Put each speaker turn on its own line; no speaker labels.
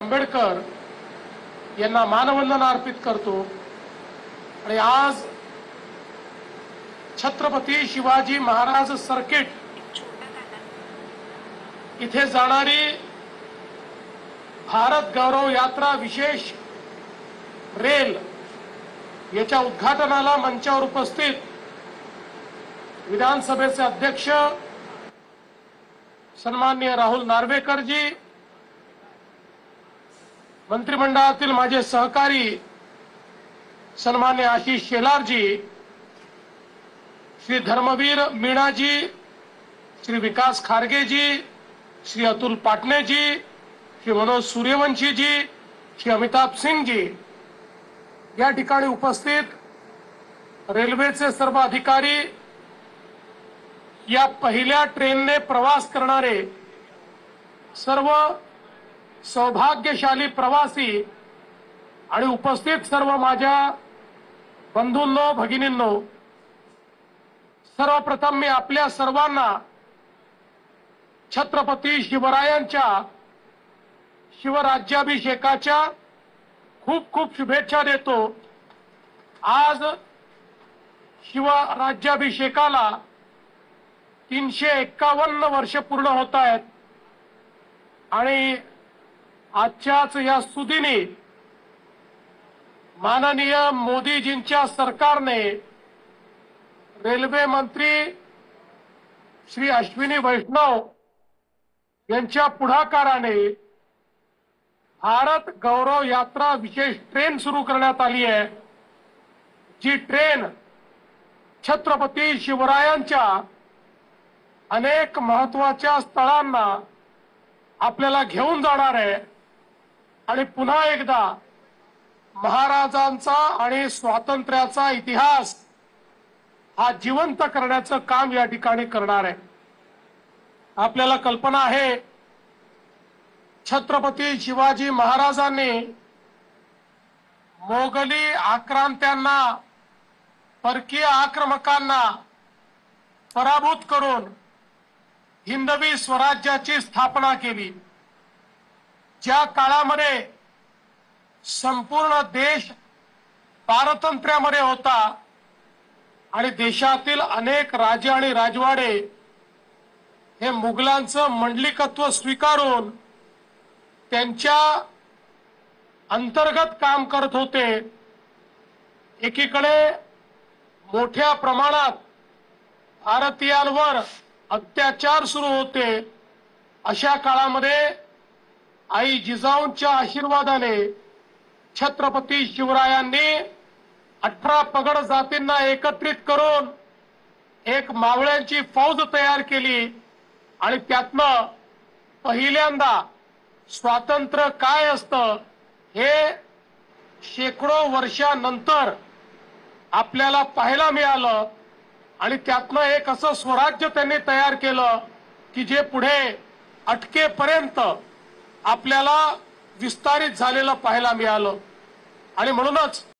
आंबेडकर यांना मानवंदना अर्पित करतो। आणि आज छत्रपती शिवाजी महाराज सर्किट इथे जाणारी भारत गौरव यात्रा विशेष रेल याच्या उद्घाटनाला मंचावर उपस्थित विधानसभेचे अध्यक्ष सन्माननीय राहुल नार्वेकर जी, मंत्रिमंडळातील माझे सहकारी सन्माननीय आशिष शेलार जी, श्री धर्मवीर मीणा जी, श्री विकास खारगे जी, श्री अतुल पाटणे जी, श्री मनोज सूर्यवंशी जी, श्री अमिताभ सिंह जी, या ठिकाणी उपस्थित रेल्वेचे सर्व अधिकारी, या पहिल्या ट्रेनने प्रवास करणारे सर्व सौभाग्यशाली प्रवासी आणि उपस्थित सर्व माझ्या बंधूंनो भगिनींनो, सर्वप्रथम मी आपल्या सर्वांना छत्रपती शिवरायांच्या शिवराज्याभिषेकाच्या खूप खूप शुभेच्छा देतो। आज शिवराज्याभिषेकाला 351 वर्ष पूर्ण होत आहेत आणि आजच्याच या सुदिनी माननीय मोदीजींच्या सरकारने रेल्वे मंत्री श्री अश्विनी वैष्णव यांच्या पुढाकाराने भारत गौरव यात्रा विशेष ट्रेन सुरू करण्यात आली आहे। जी ट्रेन छत्रपती शिवरायांच्या अनेक महत्त्वाच्या स्थळांना आपल्याला घेऊन जाणार आहे आणि पुन्हा एकदा महाराजांचा आणि स्वातंत्र्याचा इतिहास हा जिवंत करण्याचं काम या ठिकाणी करणार आहे। आपल्याला कल्पना आहे, छत्रपती शिवाजी महाराजांनी मोगली आक्रांत्यांना, परकीय आक्रमकांना पराभूत करून हिंदवी स्वराज्याची स्थापना केली। ज्या काळामध्ये संपूर्ण देश पारतंत्र्यामध्ये होता आणि देशातील अनेक राजे आणि राजवाडे हे मुघलांचं मंडलिकत्व स्वीकारून त्यांच्या अंतर्गत काम करत होते। एकीकडे मोठ्या प्रमाणात भारतीयांवर अत्याचार सुरू होते। अशा काळामध्ये आई जिजाऊंच्या आशीर्वादाने छत्रपती शिवरायांनी 18 पगड जातींना एकत्रित करून एक मावळ्यांची फौज तयार केली आणि त्यातनं पहिल्यांदा स्वातंत्र्य काय असतं हे शेकडो वर्षांनंतर आपल्याला पाहायला मिळालं आणि त्यातनं एक असं स्वराज्य त्यांनी तयार केलं की जे पुढे अटकेपर्यंत आपल्याला विस्तारित झालेलं पाहायला मिळालं। आणि म्हणूनच